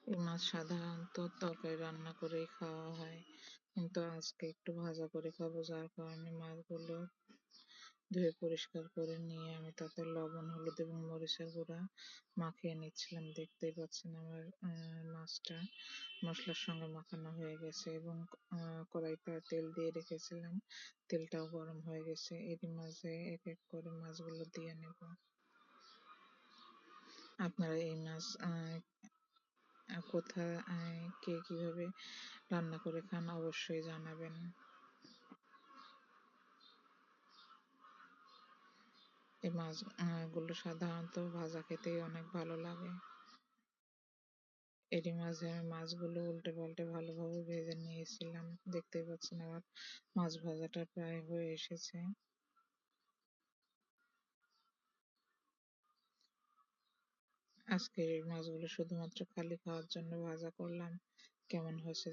এই মাছ সাধারণত তরকারি রান্না করেই খাওয়া হয়, কিন্তু আজকে একটু ভাজা করে খাবো, যার কারণে মাছগুলো ধুয়ে পরিষ্কার করে নিয়ে আমি তাতে লবণ, হলুদ এবং মরিচের গুঁড়া মাখিয়ে নিচ্ছিলাম। দেখতেই পাচ্ছেন আমার মাছটা মশলার সঙ্গে মাখানো হয়ে গেছে এবং কড়াইতে তেল দিয়ে রেখেছিলাম, তেলটাও গরম হয়ে গেছে। এরই মাঝে এক এক করে মাছগুলো দিয়ে নেব। আপনারা এই মাছ কোথায় কে কিভাবে রান্না করে খান অবশ্যই জানাবেন। এই মাছ গুলো সাধারণত ভাজা খেতেই অনেক ভালো লাগে। এরই মাঝে আমি মাছগুলো উল্টে পাল্টে ভালোভাবে ভেজে নিয়েছিলাম। দেখতেই পাচ্ছেন আমার মাছ ভাজাটা প্রায় হয়ে এসেছে। আজকে এই মাছগুলো শুধুমাত্র খালি খাওয়ার জন্য ভাজা করলাম। কেমন হয়েছে